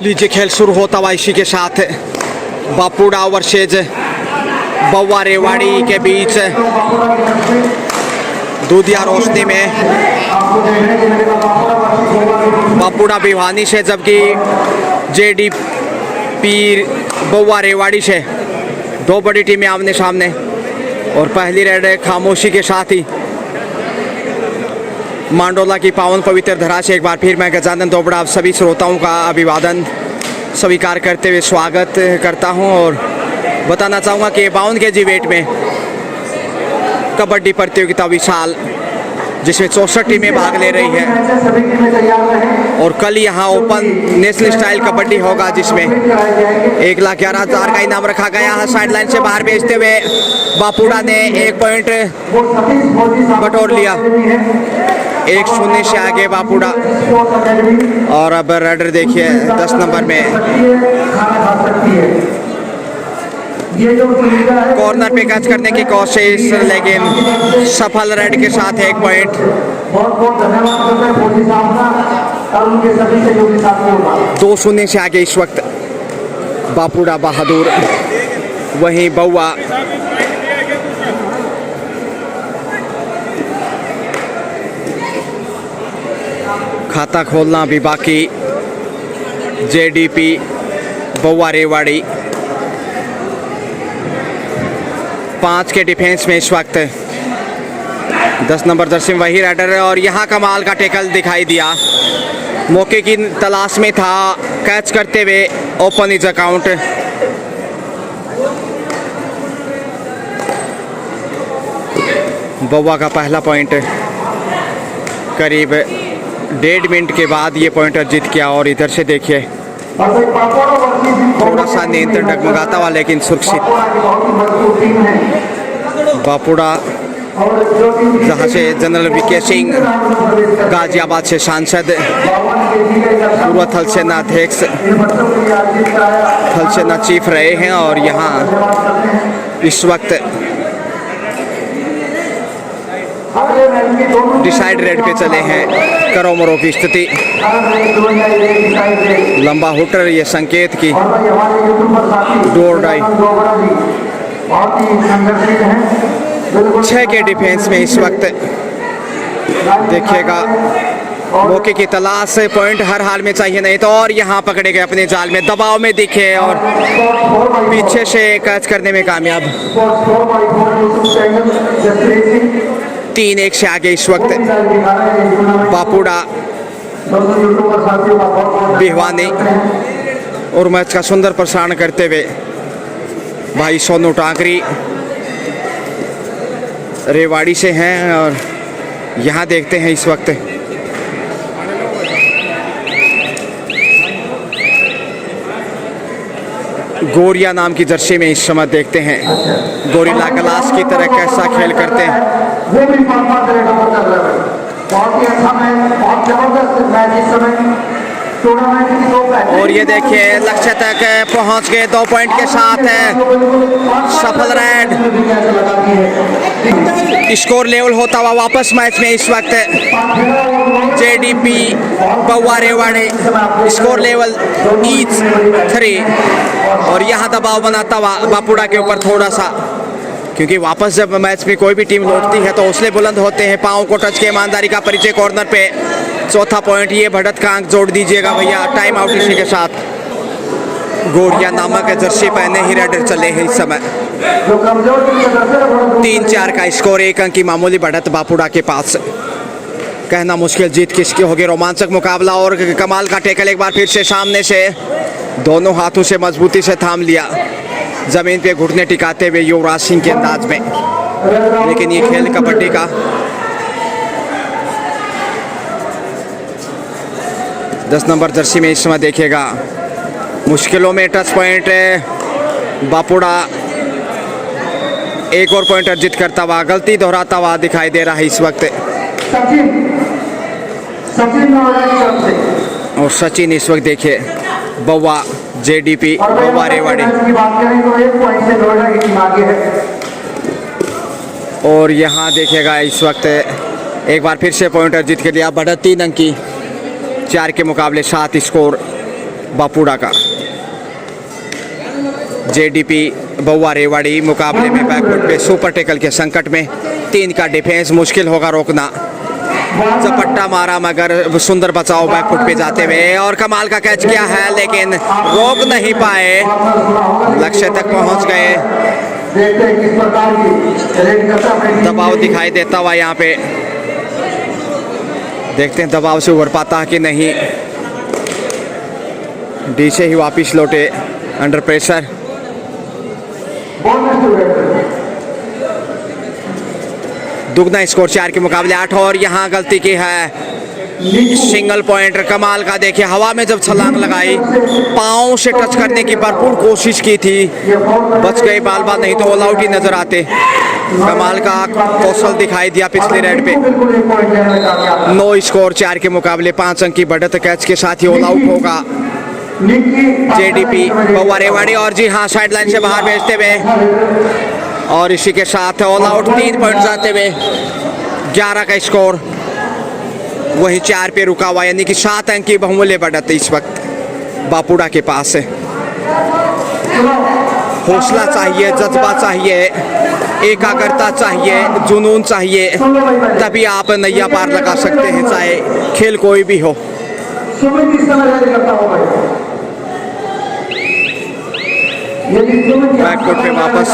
लीजिए खेल शुरू होता हुआ इसी के साथ बापूड़ा वर्सेज बउआ रेवाड़ी के बीच दूधिया रोशनी में बापूड़ा भिवानी से, जबकि जेडीपी बउआ रेवाड़ी से। दो बड़ी टीमें आमने सामने और पहली रेड खामोशी के साथ ही मांडोला की पावन पवित्र धरा से एक बार फिर मैं गजानंद दोबड़ा आप सभी श्रोताओं का अभिवादन स्वीकार करते हुए स्वागत करता हूं और बताना चाहूँगा कि 52 केजी वेट में कबड्डी प्रतियोगिता विशाल, जिसमें 64 टीमें भाग ले रही हैं और कल यहाँ ओपन नेशनल स्टाइल कबड्डी होगा, जिसमें 1,11,000 का इनाम रखा गया है। साइडलाइन से बाहर भेजते हुए बापूड़ा ने 1 पॉइंट बटोर लिया। 1-0 से आगे बापूड़ा। और अब रेडर देखिए 10 नंबर में कॉर्नर पे कैच करने की कोशिश, लेकिन सफल रेड के साथ 1 पॉइंट। बहुत बहुत धन्यवाद 2-0 से आगे इस वक्त बापूड़ा बहादुर। वहीं बउआ खाता खोलना भी बाकी। जेडीपी बउआ रेवाड़ी 5 के डिफेंस में इस वक्त 10 नंबर जर्सी वही राइडर है और यहाँ कमाल का टैकल दिखाई दिया। मौके की तलाश में था, कैच करते हुए ओपन इज अकाउंट। बउआ का पहला पॉइंट करीब 1.5 मिनट के बाद ये पॉइंटर जीत किया। और इधर से देखिए थोड़ा सा नियंत्रण डगमगाता हुआ लेकिन सुरक्षित बापूड़ा, जहाँ से जनरल वीके सिंह गाजियाबाद से सांसद, पूर्व थल सेना अध्यक्ष, थल सेना चीफ रहे हैं और यहाँ इस वक्त डिसाइड रेड पे चले हैं। करो मरो की स्थिति, लंबा हुटर, ये संकेत की डोर डाई। 6 के डिफेंस में इस वक्त देखिएगा मौके की तलाश से पॉइंट हर हाल में चाहिए, नहीं तो। और यहाँ पकड़े गए अपने जाल में, दबाव में दिखे और पीछे से कैच करने में कामयाब। 3-1 से आगे इस वक्त बापूड़ा भिवानी। और मैच का सुंदर प्रसारण करते हुए भाई सोनू टांकरी रेवाड़ी से हैं। और यहाँ देखते हैं इस वक्त गोरिया नाम की जर्सी में इस समय देखते हैं गोरिल्ला ग्लास की तरह कैसा खेल करते हैं। वो भी बहुत ही अच्छा मैच, बहुत जबरदस्त मैच इस समय टूर्नामेंट की 2 मैच। और ये देखिए लक्ष्य तक पहुंच गए 2 पॉइंट के साथ सफल रेड। स्कोर लेवल होता हुआ वापस मैच में इस वक्त जेडीपी बउआ रेवाड़ी स्कोर लेवल ईच 3। और यहाँ दबाव बनाता हुआ बापूड़ा के ऊपर थोड़ा सा, क्योंकि वापस जब मैच में कोई भी टीम लौटती है तो हौसले बुलंद होते हैं। पाँव को टच के ईमानदारी का परिचय कॉर्नर पे। चौथा पॉइंट ये बढ़त का अंक जोड़ दीजिएगा भैया। टाइम आउट इसी के साथ गोरिया नामक जर्सी पहने ही रेडर चले हैं इस समय। 3-4 का स्कोर, 1 अंक की मामूली बढ़त बापूड़ा के पास। कहना मुश्किल जीत किसकी होगी। रोमांचक मुकाबला और कमाल का टैकल एक बार फिर से सामने से दोनों हाथों से मजबूती से थाम लिया, जमीन पे घुटने टिकाते हुए युवराज सिंह के अंदाज में। लेकिन ये खेल कबड्डी का 10 नंबर जर्सी में इस समय देखिएगा मुश्किलों में टच पॉइंट बापूड़ा एक और पॉइंट अर्जित करता हुआ, गलती दोहराता हुआ दिखाई दे रहा है इस वक्त। और सचिन इस वक्त देखिए बउआ जेडीपी बउआ रेवाड़ी। और यहाँ देखिएगा इस वक्त एक बार फिर से पॉइंट अर्जित कर लिया। बढ़त 3 अंक की, 4 के मुकाबले 7 स्कोर। बापुड़ा का। जेडीपी बउआ रेवाड़ी मुकाबले में बैकफुट पे सुपर टेकल के संकट में। 3 का डिफेंस मुश्किल होगा रोकना। चपट्टा मारा मगर सुंदर बचाव बैकफुट पे जाते हुए और कमाल का कैच किया है लेकिन रोक नहीं पाए, लक्ष्य तक पहुंच गए। दबाव दिखाई देता हुआ यहाँ पे, देखते हैं दबाव से उभर पाता है कि नहीं। डी से ही वापिस लौटे अंडर प्रेशर। दुगना स्कोर 4 के मुकाबले 8 और यहाँ गलती की है। सिंगल पॉइंटर कमाल का, देखिए हवा में जब छलांग लगाई, पाँव से टच करने की भरपूर कोशिश की थी, बच गए बाल बाल, नहीं तो ऑल आउट ही नजर आते। कमाल का कौशल दिखाई दिया पिछले रेड पे। 9 स्कोर 4 के मुकाबले 5 अंक की बढ़त कैच के साथ ही ऑल आउट होगा जेडीपी बउआ रेवाड़ी। और जी हाँ, साइड लाइन से बाहर भेजते हुए और इसी के साथ ऑल आउट 3 पॉइंट जाते हुए 11 का स्कोर वही 4 पे रुका हुआ, यानी कि 7 अंक की बहुमूल्य बढ़त इस वक्त बापुड़ा के पास है। हौसला चाहिए, जज्बा चाहिए, एकाग्रता चाहिए, जुनून चाहिए, तभी आप नैया पार लगा सकते हैं, चाहे खेल कोई भी हो। बैकफुट पे वापस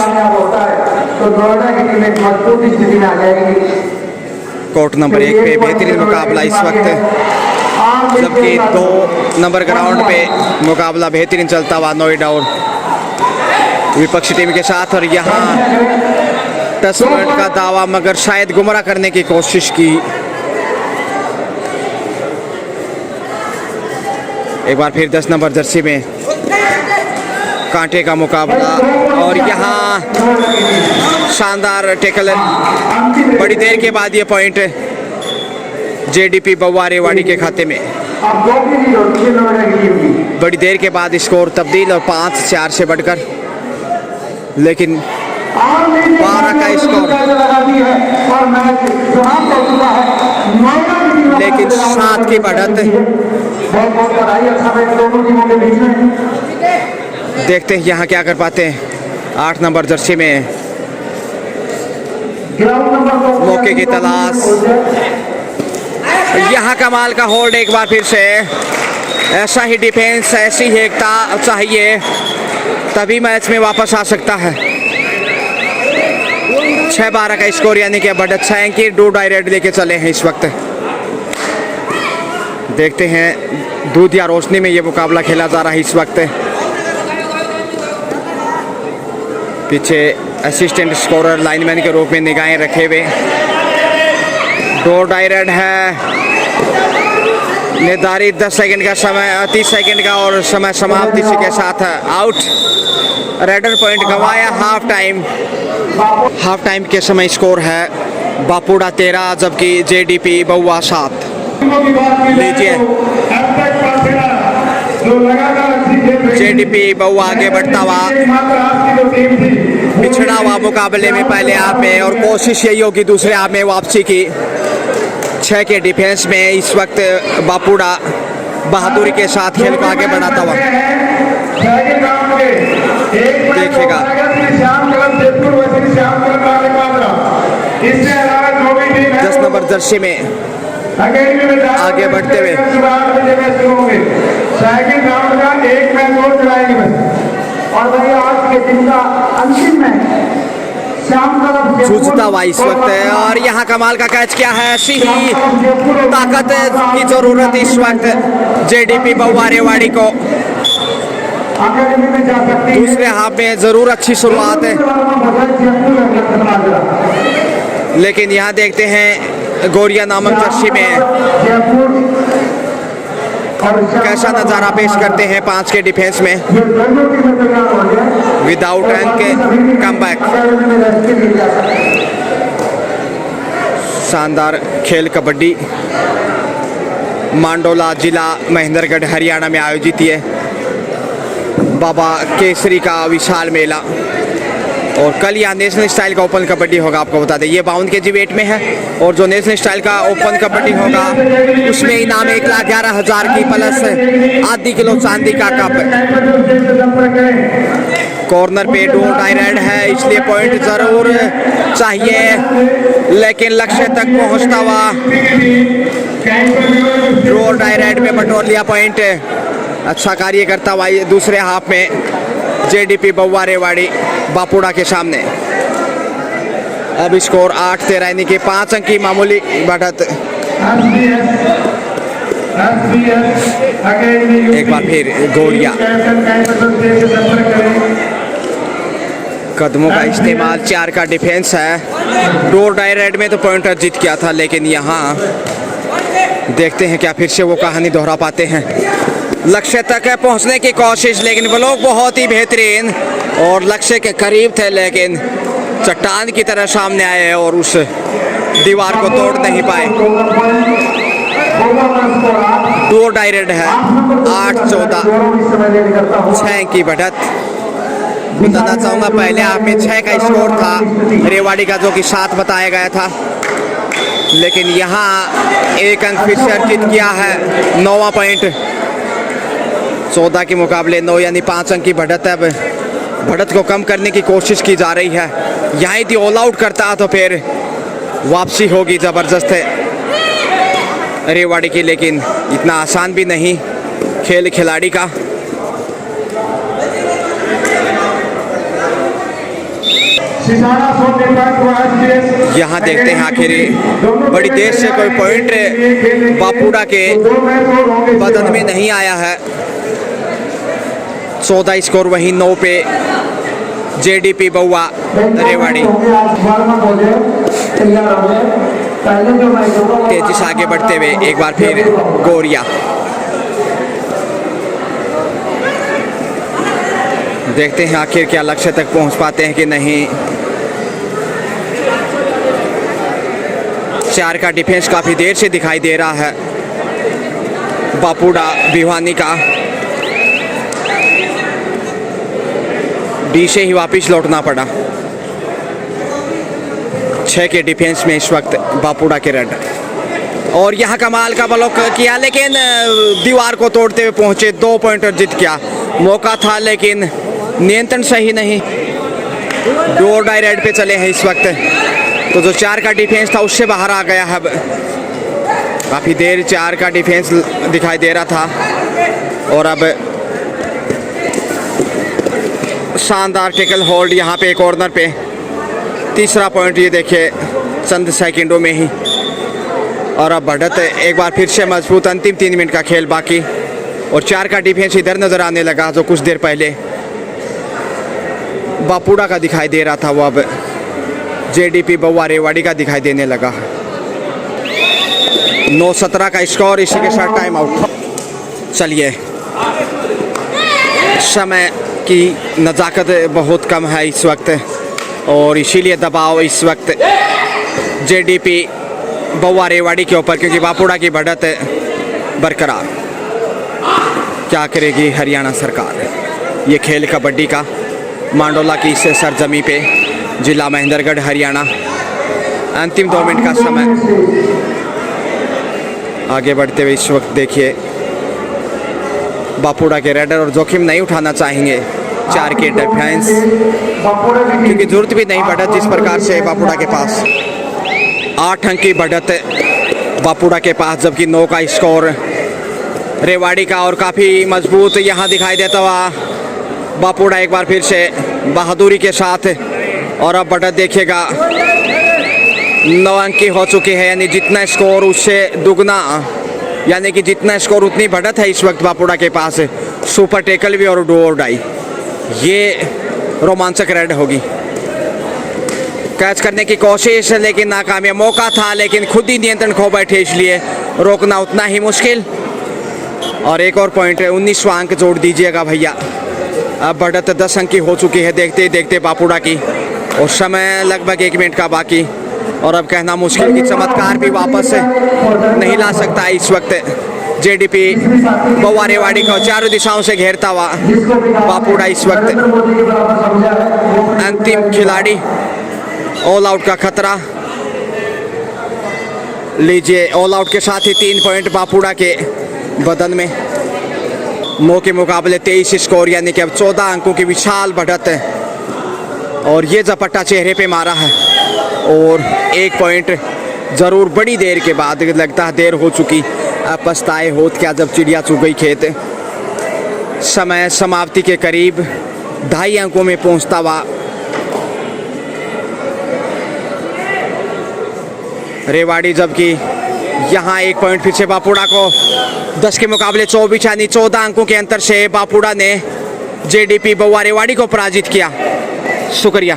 कोर्ट नंबर 1 पे बेहतरीन मुकाबला इस वक्त, जबकि 2 नंबर ग्राउंड पे मुकाबला बेहतरीन चलता हुआ नोएडा और विपक्षी टीम के साथ। और यहाँ टच पॉइंट का दावा मगर शायद गुमराह करने की कोशिश की। एक बार फिर 10 नंबर जर्सी में कांटे का मुकाबला और यहाँ शानदार टेकल। बड़ी देर के बाद ये पॉइंट जेडीपी बउआ रेवाड़ी के खाते में। बड़ी देर के बाद स्कोर तब्दील और 5-4 से बढ़कर, लेकिन 12 का स्कोर, लेकिन 7 की बढ़त। देखते हैं यहाँ क्या कर पाते हैं। 8 नंबर जर्सी में मौके की तलाश, यहाँ कमाल का होल्ड एक बार फिर से। ऐसा ही डिफेंस, ऐसी ही एकता चाहिए, तभी मैच में वापस आ सकता है। 6-12 का स्कोर, यानी कि बढ़त 6 अंक की 2 डायरेक्ट लेके चले हैं इस वक्त। देखते हैं दूधिया रोशनी में ये मुकाबला खेला जा रहा है इस वक्त। पीछे असिस्टेंट स्कोरर लाइनमैन के रूप में निगाहें रखे हुए। 2 डायरेक्ट है, निर्धारित 10 सेकंड का समय, 30 सेकंड का और समय समाप्त इसी के साथ आउट। रेडर पॉइंट गंवाया। हाफ टाइम के समय स्कोर है बापुड़ा 13 जबकि जेडीपी बउआ 7। लीजिए जेडीपी बउआ आगे बढ़ता हुआ, पिछड़ा हुआ मुकाबले में पहले हाफ में, और कोशिश यही होगी दूसरे हाफ में वापसी की। 6 के डिफेंस में इस वक्त बापुड़ा बहादुरी के साथ खेल को आगे बढ़ाता हुआ देखिएगा। 10 नंबर जर्सी में आगे बढ़ते हुए सेकंड राउंड का 1 मैच और चलाएंगे बस। और भाई आज के दिन का अंतिम मैच शाम का जूझता हुआ इस वक्त है। और यहाँ कमाल का कैच किया है। ऐसी ही ताकत की जरूरत इस वक्त जेडीपी बउआ रेवाड़ी को। दूसरे हाफ में जरूर अच्छी शुरुआत है, लेकिन यहाँ देखते हैं गोरिया नामक जर्सी में कैसा नज़ारा पेश करते हैं 5 के डिफेंस में विदाउट रन के कमबैक। शानदार खेल कबड्डी मांडोला जिला महेंद्रगढ़ हरियाणा में आयोजित है। बाबा केसरी का विशाल मेला और कल यहाँ नेशनल स्टाइल का ओपन कबड्डी होगा, आपको बता दें ये 52 kg वेट में है। और जो नेशनल स्टाइल का ओपन कबड्डी होगा उसमें इनाम 1,11,000 की प्लस आधी किलो चांदी का कप। कॉर्नर पे डो डायरेक्ट है इसलिए पॉइंट जरूर चाहिए, लेकिन लक्ष्य तक पहुंचता हुआ ड्रो डायरेक्ट में बटोर लिया पॉइंट। अच्छा कार्य करता हुआ दूसरे हाफ में जेडीपी बउआ रेवाड़ी बापुड़ा के सामने। अब स्कोर 8-13 यानी कि 5 अंक की मामूली बढ़त। एक बार फिर गोलियां, कदमों का इस्तेमाल, 4 का डिफेंस है। डोर डायरेक्ट में तो पॉइंटर जीत गया था, लेकिन यहाँ देखते हैं क्या फिर से वो कहानी दोहरा पाते हैं। लक्ष्य तक है पहुंचने की कोशिश, लेकिन ब्लॉक बहुत ही बेहतरीन और लक्ष्य के करीब थे, लेकिन चट्टान की तरह सामने आए और उस दीवार को तोड़ नहीं पाए। डोर डायरेक्ट है 8-14, 6 की बढ़त। बताना चाहूँगा पहले हाफ में 6 का स्कोर था रेवाड़ी का, जो कि 7 बताया गया था, लेकिन यहाँ 1 अंक फिर से अर्जित किया है। 9वां पॉइंट 14 के मुकाबले 9 यानी 5 अंक की बढ़त है। अब बढ़त को कम करने की कोशिश की जा रही है। यहाँ यदि ऑल आउट करता तो फिर वापसी होगी ज़बरदस्त है रेवाड़ी की, लेकिन इतना आसान भी नहीं खेल खिलाड़ी का। यहाँ देखते हैं आखिर बड़ी देर से कोई पॉइंट बापुड़ा के बदन में नहीं आया है। 14 स्कोर वहीं 9 पे जेडीपी बउआ रेवाड़ी तेजी से आगे बढ़ते हुए एक बार फिर गोरिया। देखते हैं आखिर क्या लक्ष्य तक पहुंच पाते हैं कि नहीं। 4 का डिफेंस काफी देर से दिखाई दे रहा है बापुड़ा भिवानी का। डी से ही वापस लौटना पड़ा। 6 के डिफेंस में इस वक्त बापुड़ा के रेड, और यहाँ कमाल का ब्लॉक किया, लेकिन दीवार को तोड़ते हुए पहुंचे। 2 पॉइंटर जीत गया। मौका था लेकिन नियंत्रण सही नहीं। डोर डायरेक्ट पे चले हैं इस वक्त, तो जो 4 का डिफेंस था उससे बाहर आ गया है। अब काफ़ी देर 4 का डिफेंस दिखाई दे रहा था, और अब शानदार टेकल होल्ड यहाँ पे कॉर्नर पे। तीसरा पॉइंट ये देखिए चंद सेकंडों में ही, और अब बढ़त एक बार फिर से मजबूत। अंतिम 3 मिनट का खेल बाकी, और 4 का डिफेंस इधर नजर आने लगा जो कुछ देर पहले बापुड़ा का दिखाई दे रहा था, वो अब जेडीपी बउआ रेवाड़ी का दिखाई देने लगा। 9-17 का स्कोर, इसी के साथ टाइम आउट। चलिए, समय की नज़ाकत बहुत कम है इस वक्त, और इसीलिए दबाव इस वक्त जेडीपी बउआ रेवाड़ी के ऊपर, क्योंकि बापुड़ा की बढ़त बरकरार। क्या करेगी हरियाणा सरकार? ये खेल कबड्डी का मांडोला की इस सरजमी पे, जिला महेंद्रगढ़ हरियाणा। अंतिम 2 मिनट का समय। आगे बढ़ते हुए इस वक्त देखिए बापुड़ा के रेडर, और जोखिम नहीं उठाना चाहेंगे 4 के डिफेंस, क्योंकि जरूरत भी नहीं बढ़त जिस प्रकार से बापुड़ा के पास। 8 अंक की बढ़त बापुड़ा के पास, जबकि 9 का स्कोर रेवाड़ी का, और काफ़ी मजबूत यहाँ दिखाई देता हुआ बापुड़ा एक बार फिर से बहादुरी के साथ। और अब बढ़त देखिएगा 9 अंक की हो चुकी है, यानी जितना स्कोर उससे दुगना, यानी कि जितना स्कोर उतनी बढ़त है इस वक्त बापुड़ा के पास। सुपर टेकल भी और डू और डाई, ये रोमांचक रेड होगी। कैच करने की कोशिश लेकिन नाकामयाब। मौका था लेकिन खुद ही नियंत्रण खो बैठे, इसलिए रोकना उतना ही मुश्किल। और एक और पॉइंट 19वां अंक जोड़ दीजिएगा भैया। अब बढ़त 10 अंक की हो चुकी है देखते ही देखते बापुड़ा की, और समय लगभग 1 मिनट का बाकी। और अब कहना मुश्किल कि चमत्कार भी वापस नहीं ला सकता है इस वक्त जेडीपी बउआ रेवाड़ी को चारों दिशाओं से घेरता हुआ बापूड़ा इस वक्त अंतिम खिलाड़ी, ऑल आउट का खतरा। लीजिए, ऑल आउट के साथ ही 3 पॉइंट बापूड़ा के बदन में। 9 के मुकाबले 23 स्कोर, यानी कि अब 14 अंकों की विशाल बढ़त है। और ये झपट्टा चेहरे पे मारा है और 1 पॉइंट जरूर बड़ी देर के बाद, लगता है देर हो चुकी। अब पछताए होत क्या जब चिड़िया चुग गई खेत। समय समाप्ति के करीब 2.5 अंकों में पहुंचता हुआ रेवाड़ी, जबकि यहाँ 1 पॉइंट पीछे बापूड़ा को 10 के मुकाबले 24, यानी 14 अंकों के अंतर से बापूड़ा ने जेडीपी बउआ रेवाड़ी को पराजित किया। शुक्रिया।